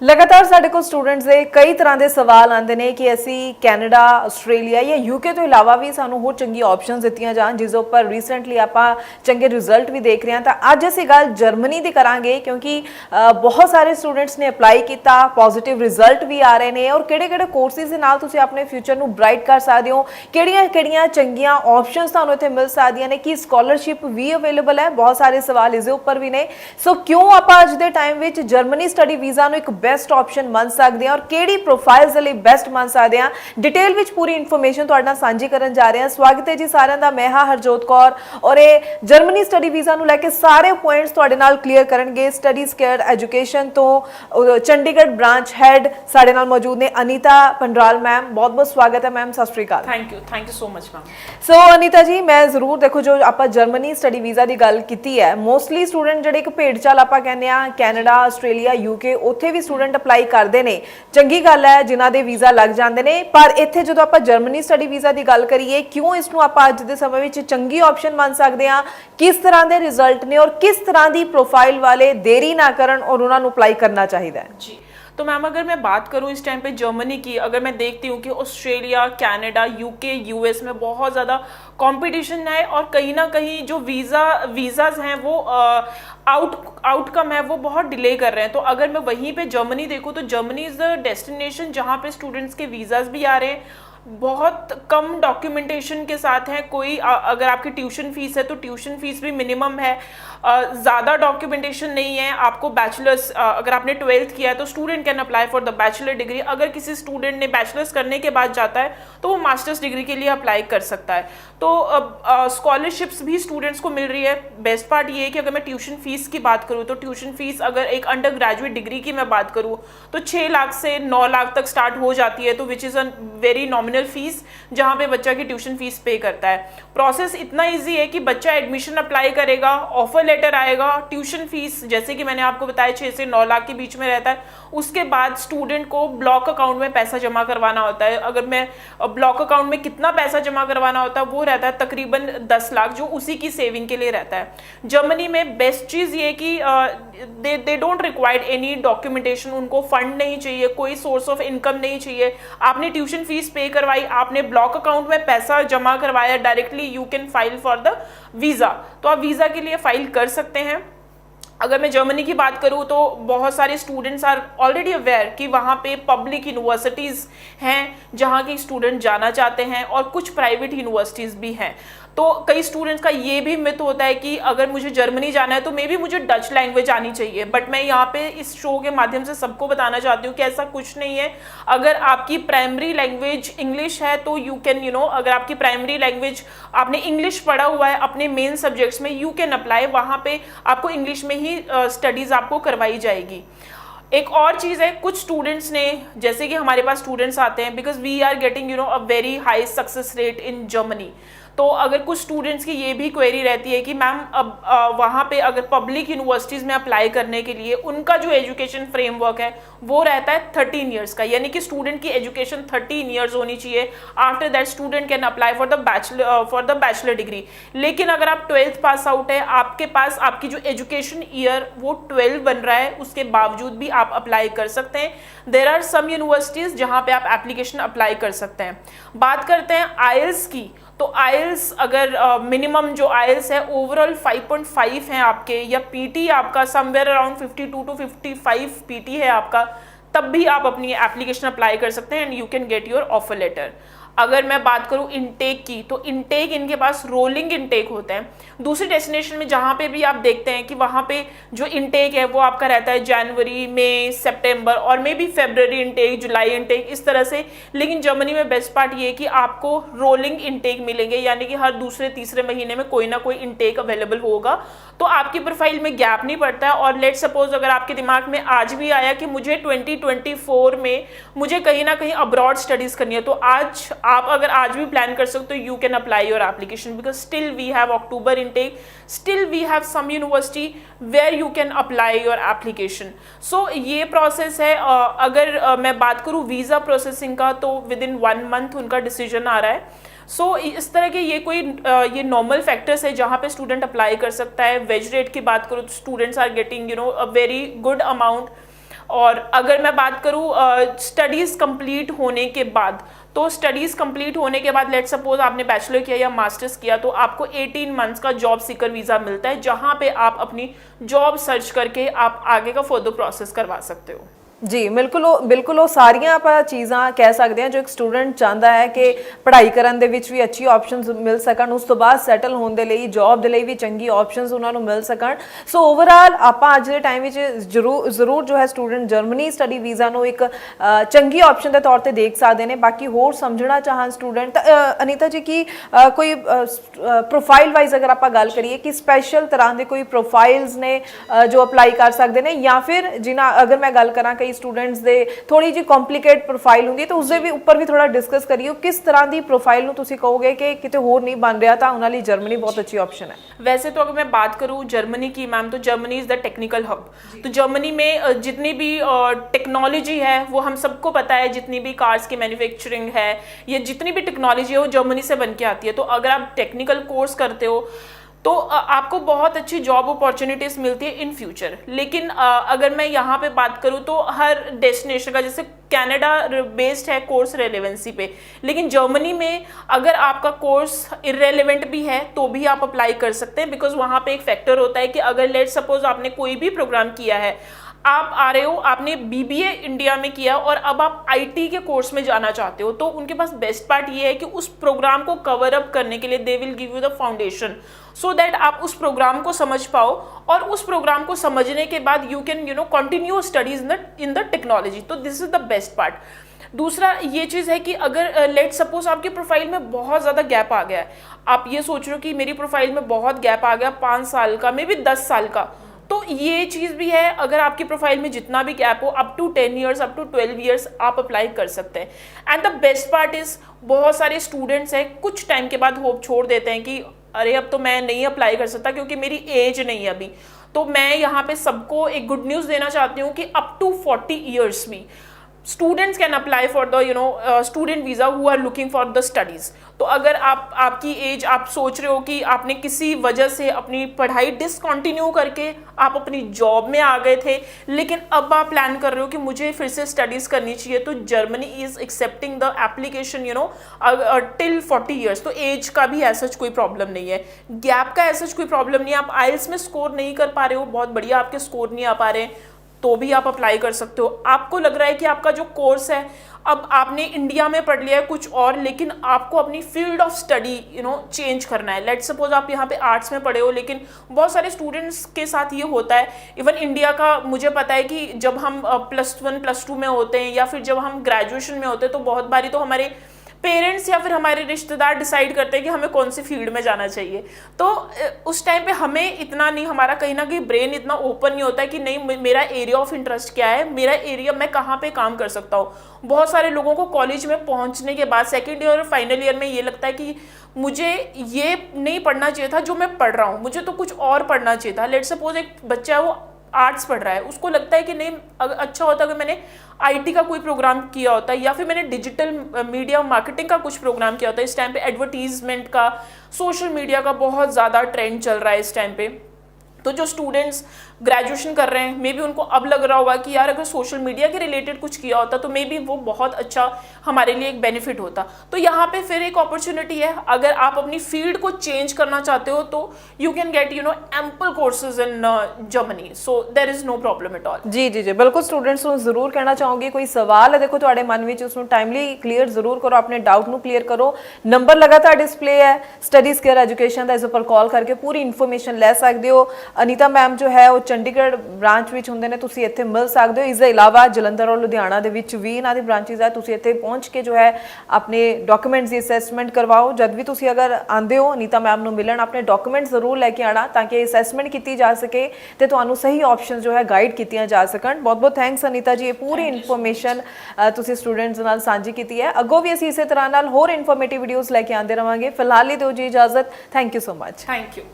लगातार साढ़े को स्टूडेंट्स ਦੇ ਕਈ ਤਰ੍ਹਾਂ ਦੇ ਸਵਾਲ ਆਉਂਦੇ ਨੇ ਕਿ ਅਸੀਂ ਕੈਨੇਡਾ ਆਸਟ੍ਰੇਲੀਆ ਜਾਂ ਯੂਕੇ ਤੋਂ ਇਲਾਵਾ ਵੀ ਸਾਨੂੰ ਹੋਰ ਚੰਗੀ ਆਪਸ਼ਨਸ ਦਿੱਤੀਆਂ ਜਾਣ ਜਿਸ ਉੱਪਰ ਰੀਸੈਂਟਲੀ ਆਪਾਂ ਚੰਗੇ ਰਿਜ਼ਲਟ ਵੀ ਦੇਖ ਰਹੇ ਹਾਂ। ਤਾਂ ਅੱਜ ਅਸੀਂ ਗੱਲ ਜਰਮਨੀ ਦੀ ਕਰਾਂਗੇ ਕਿਉਂਕਿ ਬਹੁਤ ਸਾਰੇ ਸਟੂਡੈਂਟਸ ਨੇ ਅਪਲਾਈ ਕੀਤਾ, ਪੋਜ਼ਿਟਿਵ ਰਿਜ਼ਲਟ ਵੀ ਆ ਰਹੇ ਨੇ ਔਰ ਕਿਹੜੇ-ਕਿਹੜੇ ਕੋਰਸਿਸ ਦੇ ਨਾਲ ਤੁਸੀਂ ਆਪਣੇ ਫਿਊਚਰ ਨੂੰ ਬ੍ਰਾਈਟ ਕਰ ਸਕਦੇ ਹੋ, ਕਿਹੜੀਆਂ-ਕਿਹੜੀਆਂ ਚੰਗੀਆਂ ਆਪਸ਼ਨਸ ਤੁਹਾਨੂੰ ਇੱਥੇ ਮਿਲ ਸਕਦੀਆਂ ਨੇ, ਕੀ ਸਕਾਲਰਸ਼ਿਪ ਵੀ ਅਵੇਲੇਬਲ ਹੈ। ਬਹੁਤ ਸਾਰੇ ਸਵਾਲ ਇਸ ਦੇ ਉੱਪਰ ਵੀ ਨੇ। ਸੋ ਕਿਉਂ ਆਪਾਂ ਅੱਜ ਦੇ ਟਾਈਮ ਵਿੱਚ ਜਰਮਨੀ ਸਟੱਡੀ ਵੀਜ਼ਾ ਨੂੰ ਇੱਕ बेस्ट ऑप्शन मन सकते हैं और केड़ी प्रोफाइल्स के लिए बेस्ट मन सकते हैं, डिटेल विच पूरी इन्फॉर्मेशन तुहाडे नाल सांझी करन जा रहे हैं। स्वागत है जी सारिਆਂ ਦਾ। मैं हाँ हरजोत कौर और ये जर्मनी स्टडी वीज़ा ਨੂੰ ਲੈ ਕੇ ਸਾਰੇ ਪੁਆਇੰਟਸ ਤੁਹਾਡੇ ਨਾਲ ਕਲੀਅਰ ਕਰਨਗੇ। ਸਟੱਡੀ ਸਕੇਅਰ ਐਜੂਕੇਸ਼ਨ ਤੋਂ ਚੰਡੀਗੜ੍ਹ ਬ੍ਰਾਂਚ ਹੈਡ ਸਾਡੇ ਨਾਲ ਮੌਜੂਦ ਨੇ ਅਨੀਤਾ ਪੰਡਰਾਲ ਮੈਮ। ਬਹੁਤ-ਬਹੁਤ ਸਵਾਗਤ ਹੈ ਮੈਮ, ਸਤਿ ਸ਼੍ਰੀ ਅਕਾਲ। Thank you so much ma'am. So Anita ji मैं जरूर देखो जो आप जर्मनी स्टडी वीज़ा की गल की है, मोस्टली स्टूडेंट जोड़े एक भेड़ चाल आप कहने कैनेडा आस्ट्रेलिया यूके उत्थे भी स्टूडेंट अपलाई करते हैं, चंगी गल है जिन्हों के वीज़ा लग जाते हैं। पर इत्थे जो आप जर्मनी स्टडी वीज़ा की गल करिए, क्यों इसनों आप अज के समय में चंगी ऑप्शन मान सकते हैं, किस तरह के रिजल्ट ने और किस तरह की प्रोफाइल वाले देरी ना करन और उन्होंने अपलाई करना चाहिए जी। तो मैम अगर मैं बात करूं इस टाइम पे जर्मनी की, अगर मैं देखती हूँ कि ऑस्ट्रेलिया, कनाडा, यूके, यूएस में बहुत ज़्यादा कंपटीशन है और कहीं ना कहीं जो वीज़ाज़ हैं वो आउटकम है वो बहुत डिले कर रहे हैं। तो अगर मैं वहीं पे जर्मनी देखूँ तो जर्मनी इज़ द डेस्टिनेशन जहाँ पे स्टूडेंट्स के वीज़ाज़ भी आ रहे हैं, बहुत कम डॉक्यूमेंटेशन के साथ हैं। कोई अगर आपकी ट्यूशन फीस है तो ट्यूशन फीस भी मिनिमम है, ज़्यादा डॉक्यूमेंटेशन नहीं है। आपको बैचलर्स अगर आपने 12th किया है तो student can apply for the bachelor degree. अगर किसी स्टूडेंट ने बैचलर्स करने के बाद जाता है तो वो मास्टर्स डिग्री के लिए अप्लाई कर सकता है। तो स्कॉलरशिप्स भी स्टूडेंट्स को मिल रही है। बेस्ट पार्ट ये है कि अगर मैं ट्यूशन फीस की बात करूँ तो ट्यूशन फीस अगर एक अंडर ग्रेजुएट डिग्री की मैं बात करूँ तो 6 लाख से 9 लाख तक स्टार्ट हो जाती है, तो which is a very nominal fees जहाँ पे बच्चा की ट्यूशन फीस पे करता है। प्रोसेस इतना ईजी है कि बच्चा एडमिशन अप्लाई करेगा, ऑफर लेटर आएगा, ट्यूशन फीस जैसे कि मैंने आपको बताया 6 से 9 लाख के बीच में रहता है। उसके बाद स्टूडेंट को ब्लॉक अकाउंट में पैसा जमा करवाना होता है। अगर मैं ब्लॉक अकाउंट में कितना पैसा जमा करवाना होता है वो रहता है तकरीबन 10 लाख, जो उसी की सेविंग के लिए रहता है। जर्मनी में बेस्ट चीज़ ये कि they don't required any documentation, उनको फंड नहीं चाहिए, कोई सोर्स ऑफ इनकम नहीं चाहिए। आपने ट्यूशन फीस पे करवाई, आपने ब्लॉक अकाउंट में पैसा जमा करवाया, directly you can file for the visa. तो आप वीज़ा के लिए फाइल कर सकते हैं। अगर मैं जर्मनी की बात करूँ तो बहुत सारे स्टूडेंट्स आर ऑलरेडी अवेयर कि वहाँ पे पब्लिक यूनिवर्सिटीज़ हैं जहाँ के स्टूडेंट जाना चाहते हैं और कुछ प्राइवेट यूनिवर्सिटीज़ भी हैं। तो कई स्टूडेंट्स का ये भी मिथ होता है कि अगर मुझे जर्मनी जाना है तो मे बी मुझे डच लैंग्वेज आनी चाहिए, बट मैं यहाँ पे इस शो के माध्यम से सबको बताना चाहती हूँ कि ऐसा कुछ नहीं है। अगर आपकी प्राइमरी लैंग्वेज इंग्लिश है तो यू कैन अगर आपकी प्राइमरी लैंग्वेज आपने इंग्लिश पढ़ा हुआ है अपने मेन सब्जेक्ट्स में, यू कैन अप्लाई। वहाँ पे आपको इंग्लिश में ही स्टडीज़ आपको करवाई जाएगी। एक और चीज़ है, कुछ स्टूडेंट्स ने, जैसे कि हमारे पास स्टूडेंट्स आते हैं because we are getting a very high success rate in Germany. तो अगर कुछ स्टूडेंट्स की ये भी क्वेरी रहती है कि मैम अब वहाँ पे अगर पब्लिक यूनिवर्सिटीज़ में अप्लाई करने के लिए उनका जो एजुकेशन फ्रेमवर्क है वो रहता है 13 ईयर्स का, यानी कि स्टूडेंट की एजुकेशन 13 ईयर्स होनी चाहिए। After that student can apply for the bachelor degree. लेकिन अगर आप 12th पास आउट है, आपके पास आपकी जो एजुकेशन ईयर वो 12 बन रहा है, उसके बावजूद भी आप अप्लाई कर सकते हैं। देर आर सम यूनिवर्सिटीज़ जहाँ पे आप एप्लीकेशन अप्लाई कर सकते हैं। बात करते हैं आईएलटीएस की, तो आईएलटीएस अगर मिनिमम जो आईएलटीएस है ओवरऑल 5.5 है आपके, या पीटी आपका समवेयर अराउंड 52 to 55 पीटी है आपका, तब भी आप अपनी एप्लीकेशन अप्लाई कर सकते हैं and you can get your offer letter. अगर मैं बात करूं इनटेक की, तो इनटेक इनके पास रोलिंग इनटेक होते हैं। दूसरी डेस्टिनेशन में जहाँ पे भी आप देखते हैं कि वहाँ पे जो इनटेक है वो आपका रहता है जनवरी, मई, सितंबर और may be February intake, July intake, इस तरह से। लेकिन जर्मनी में बेस्ट पार्ट ये है कि आपको रोलिंग इनटेक मिलेंगे, यानी कि हर दूसरे तीसरे महीने में कोई ना कोई इनटेक अवेलेबल होगा, तो आपकी प्रोफाइल में गैप नहीं पड़ता है। और लेट सपोज अगर आपके दिमाग में आज भी आया कि मुझे 2024 में मुझे कहीं ना कहीं अब्रॉड स्टडीज़ करनी है, तो आज आप अगर आज भी प्लान कर सकते हो, you can apply your application because still we have October intake, still we have some university where you can apply your application. So ये प्रोसेस है। अगर मैं बात करूँ वीज़ा प्रोसेसिंग का, तो विद इन 1 मंथ उनका डिसीजन आ रहा है। सो इस तरह के ये नॉर्मल फैक्टर्स है जहाँ पे स्टूडेंट अप्लाई कर सकता है। वेज रेट की बात करूँ तो students are getting a very good amount और अगर मैं बात करूँ स्टडीज़ कंप्लीट होने के बाद, तो स्टडीज़ कंप्लीट होने के बाद लेट्स सपोज आपने बैचलर किया या मास्टर्स किया, तो आपको 18 मंथ्स का जॉब सीकर वीज़ा मिलता है, जहाँ पे आप अपनी जॉब सर्च करके आप आगे का फर्दर प्रोसेस करवा सकते हो। जी बिल्कुल ਉਹ ਸਾਰੀਆਂ ਆਪਾਂ ਚੀਜ਼ਾਂ ਕਹਿ ਸਕਦੇ ਹਾਂ ਜੋ ਇੱਕ ਸਟੂਡੈਂਟ ਚਾਹੁੰਦਾ ਹੈ ਕਿ ਪੜ੍ਹਾਈ ਕਰਨ ਦੇ ਵਿੱਚ ਵੀ ਅੱਛੀ ਆਪਸ਼ਨਸ ਮਿਲ ਸਕਣ, ਉਸ ਤੋਂ ਬਾਅਦ ਸੈਟਲ ਹੋਣ ਦੇ ਲਈ ਜੌਬ ਦੇ ਲਈ ਵੀ ਚੰਗੀ ਆਪਸ਼ਨਸ ਉਹਨਾਂ ਨੂੰ ਮਿਲ ਸਕਣ। ਸੋ ਓਵਰਆਲ ਆਪਾਂ ਅੱਜ ਦੇ ਟਾਈਮ ਵਿੱਚ ਜ਼ਰੂਰ ਜੋ ਹੈ ਸਟੂਡੈਂਟ ਜਰਮਨੀ ਸਟੱਡੀ ਵੀਜ਼ਾ ਨੂੰ ਇੱਕ ਚੰਗੀ ਆਪਸ਼ਨ ਦੇ ਤੌਰ ਤੇ ਦੇਖ ਸਕਦੇ ਨੇ। ਬਾਕੀ ਹੋਰ ਸਮਝਣਾ ਚਾਹਣ ਸਟੂਡੈਂਟ ਅਨੀਤਾ ਜੀ ਕੀ ਕੋਈ ਪ੍ਰੋਫਾਈਲ ਵਾਈਜ਼ ਅਗਰ ਆਪਾਂ ਗੱਲ ਕਰੀਏ ਕਿ ਸਪੈਸ਼ਲ ਤਰ੍ਹਾਂ ਦੇ ਕੋਈ ਪ੍ਰੋਫਾਈਲਸ ਨੇ ਜੋ ਅਪਲਾਈ ਕਰ ਸਕਦੇ ਨੇ, ਜਾਂ ਫਿਰ ਜਿਨ੍ਹਾਂ ਅਗਰ ਮੈਂ ਗੱਲ ਕਰਾਂ ਕਈ ਸਟੂਡੈਂਟਸ ਦੇ ਥੋੜੀ ਜਿਹੀ ਕੰਪਲਿਕੇਟ ਪ੍ਰੋਫਾਈਲ ਹੁੰਦੀ ਹੈ ਤਾਂ ਉਸਦੇ ਵੀ ਉੱਪਰ ਵੀ ਥੋੜਾ ਡਿਸਕਸ ਕਰੀਓ ਕਿਸ ਤਰ੍ਹਾਂ ਦੀ ਪ੍ਰੋਫਾਈਲ ਨੂੰ ਤੁਸੀਂ ਕਹੋਗੇ कि किते और नहीं बन रहा था उन्हां लई जर्मनी बहुत अच्छी ऑप्शन है। वैसे तो अगर मैं बात करूं जर्मनी की मैम, तो Germany is the technical hub. तो जर्मनी में जितनी भी टेक्नोलॉजी है वो हम सबको पता है, जितनी भी कार्स की मैन्युफैक्चरिंग है या जितनी भी टेक्नोलॉजी है वो जर्मनी से बन के आती है। तो अगर आप टेक्निकल कोर्स करते हो तो आपको बहुत अच्छी जॉब अपॉर्चुनिटीज़ मिलती है इन फ्यूचर। लेकिन अगर मैं यहाँ पे बात करूँ तो हर डेस्टिनेशन का, जैसे कनाडा बेस्ड है कोर्स रेलेवेंसी पे, लेकिन जर्मनी में अगर आपका कोर्स इरेलीवेंट भी है तो भी आप अप्लाई कर सकते हैं, बिकॉज वहाँ पे एक फैक्टर होता है कि अगर लेट सपोज आपने कोई भी प्रोग्राम किया है, आप आ रहे हो, आपने बीबीए इंडिया में किया और अब आप आईटी के कोर्स में जाना चाहते हो, तो उनके पास बेस्ट पार्ट ये है कि उस प्रोग्राम को कवर अप करने के लिए they will give you the foundation so that आप उस प्रोग्राम को समझ पाओ, और उस प्रोग्राम को समझने के बाद you can continue studies in the technology. तो this is the best part. दूसरा ये चीज़ है कि अगर लेट सपोज आपकी प्रोफाइल में बहुत ज़्यादा गैप आ गया है, आप ये सोच रहे हो कि मेरी प्रोफाइल में बहुत गैप आ गया 5 साल का, मे बी 10 साल का, तो ये चीज़ भी है, अगर आपकी प्रोफाइल में जितना भी गैप हो up to 10 years up to 12 years आप अप्लाई कर सकते हैं। And the best part is बहुत सारे स्टूडेंट्स हैं कुछ टाइम के बाद होप छोड़ देते हैं कि अरे अब तो मैं नहीं अप्लाई कर सकता क्योंकि मेरी एज नहीं है अभी। तो मैं यहाँ पे सबको एक गुड न्यूज़ देना चाहती हूँ कि अप टू 40 ईयर्स भी students can apply for the student visa who are looking for the studies. तो अगर आपकी एज, आप सोच रहे हो कि आपने किसी वजह से अपनी पढ़ाई डिसकंटिन्यू करके आप अपनी जॉब में आ गए थे, लेकिन अब आप प्लान कर रहे हो कि मुझे फिर से स्टडीज़ करनी चाहिए, तो Germany is accepting the application till 40 years. तो एज का भी ऐसा कोई प्रॉब्लम नहीं है, गैप का ऐसा कोई प्रॉब्लम नहीं है। आप आइल्स में स्कोर नहीं कर पा रहे हो, बहुत बढ़िया आपके स्कोर नहीं आ पा रहे हैं, तो भी आप अप्लाई कर सकते हो। आपको लग रहा है कि आपका जो कोर्स है, अब आपने इंडिया में पढ़ लिया है कुछ और, लेकिन आपको अपनी फील्ड ऑफ स्टडी चेंज करना है। लेट्स सपोज आप यहाँ पे आर्ट्स में पढ़े हो, लेकिन बहुत सारे स्टूडेंट्स के साथ ये होता है, इवन इंडिया का मुझे पता है कि जब हम +1 +2 में होते हैं या फिर जब हम ग्रेजुएशन में होते हैं, तो बहुत बारी तो हमारे पेरेंट्स या फिर हमारे रिश्तेदार डिसाइड करते हैं कि हमें कौन सी फील्ड में जाना चाहिए। तो उस टाइम पे हमें इतना नहीं, हमारा कहीं ना कहीं ब्रेन इतना ओपन नहीं होता है कि नहीं मेरा एरिया ऑफ इंटरेस्ट क्या है, मेरा एरिया मैं कहाँ पे काम कर सकता हूँ। बहुत सारे लोगों को कॉलेज में पहुँचने के बाद सेकेंड ईयर और फाइनल ईयर में ये लगता है कि मुझे ये नहीं पढ़ना चाहिए था जो मैं पढ़ रहा हूँ, मुझे तो कुछ और पढ़ना चाहिए था। लेट सपोज एक बच्चा है वो आर्ट्स पढ़ रहा है, उसको लगता है कि नहीं अच्छा होता अगर मैंने आईटी का कोई प्रोग्राम किया होता है या फिर मैंने डिजिटल मीडिया मार्केटिंग का कुछ प्रोग्राम किया होता है। इस टाइम पे एडवर्टीजमेंट का, सोशल मीडिया का बहुत ज़्यादा ट्रेंड चल रहा है इस टाइम पे। तो जो स्टूडेंट्स ग्रेजुएशन कर रहे हैं, मे बी उनको अब लग रहा होगा कि यार अगर सोशल मीडिया के रिलेटेड कुछ किया होता तो मे बी वो बहुत अच्छा हमारे लिए एक बेनिफिट होता। तो यहाँ पे फिर एक अपॉर्चुनिटी है, अगर आप अपनी फील्ड को चेंज करना चाहते हो तो you can get ample courses in Germany, so there is no problem at all. जी जी जी बिल्कुल। स्टूडेंट्स ਨੂੰ ਜ਼ਰੂਰ ਕਹਿਣਾ ਚਾਹੂੰਗੀ ਕੋਈ ਸਵਾਲ ਹੈ ਦੇਖੋ ਤੁਹਾਡੇ ਮਨ ਵਿੱਚ, ਉਸ ਨੂੰ ਟਾਈਮਲੀ ਕਲੀਅਰ ਜ਼ਰੂਰ ਕਰੋ, ਆਪਣੇ ਡਾਊਟ ਨੂੰ ਕਲੀਅਰ ਕਰੋ। ਨੰਬਰ ਲਗਾਤਾਰ ਡਿਸਪਲੇ ਹੈ ਸਟੱਡੀਜ਼ ਕੇਅਰ ਐਜੂਕੇਸ਼ਨ ਦਾ, ਇਸ ਉੱਪਰ ਕਾਲ ਕਰਕੇ ਪੂਰੀ ਇਨਫੋਰਮੇਸ਼ਨ ਲੈ ਸਕਦੇ ਹੋ। ਅਨੀਤਾ ਮੈਮ ਜੋ ਹੈ ਉਹ ਚੰਡੀਗੜ੍ਹ ਬ੍ਰਾਂਚ ਵਿੱਚ ਹੁੰਦੇ ਨੇ, ਤੁਸੀਂ ਇੱਥੇ ਮਿਲ ਸਕਦੇ ਹੋ। ਇਸ ਦੇ ਇਲਾਵਾ ਜਲੰਧਰ ਔਰ ਲੁਧਿਆਣਾ ਦੇ ਵਿੱਚ ਵੀ ਇਹਨਾਂ ਦੇ ਬ੍ਰਾਂਚਿਸ ਹੈ, ਤੁਸੀਂ ਇੱਥੇ ਪਹੁੰਚ ਕੇ ਜੋ ਹੈ ਆਪਣੇ ਡਾਕੂਮੈਂਟਸ ਦੀ ਅਸੈਸਮੈਂਟ ਕਰਵਾਓ। ਜਦ ਵੀ ਤੁਸੀਂ ਅਗਰ ਆਉਂਦੇ ਹੋ ਅਨੀਤਾ ਮੈਮ ਨੂੰ ਮਿਲਣ, ਆਪਣੇ ਡਾਕੂਮੈਂਟ ਜ਼ਰੂਰ ਲੈ ਕੇ ਆਉਣਾ ਤਾਂ ਕਿ ਅਸੈਸਮੈਂਟ ਕੀਤੀ ਜਾ ਸਕੇ ਤੇ ਤੁਹਾਨੂੰ ਸਹੀ ਆਪਸ਼ਨਸ ਜੋ ਹੈ ਗਾਈਡ ਕੀਤੀਆਂ ਜਾ ਸਕਣ। ਬਹੁਤ ਬਹੁਤ ਥੈਂਕਸ ਅਨੀਤਾ ਜੀ, ਇਹ ਪੂਰੀ ਇਨਫੋਰਮੇਸ਼ਨ ਤੁਸੀਂ ਸਟੂਡੈਂਟਸ ਨਾਲ ਸਾਂਝੀ ਕੀਤੀ ਹੈ। ਅੱਗੋਂ ਵੀ ਅਸੀਂ ਇਸੇ ਤਰ੍ਹਾਂ ਨਾਲ ਹੋਰ ਇਨਫੋਰਮੇਟਿਵ ਵੀਡੀਓਜ਼ ਲੈ ਕੇ ਆਉਂਦੇ ਰਵਾਂਗੇ। ਫਿਲਹਾਲ ਲਈ ਦਿਓ ਜੀ ਇਜਾਜ਼ਤ। Thank you so much. Thank you.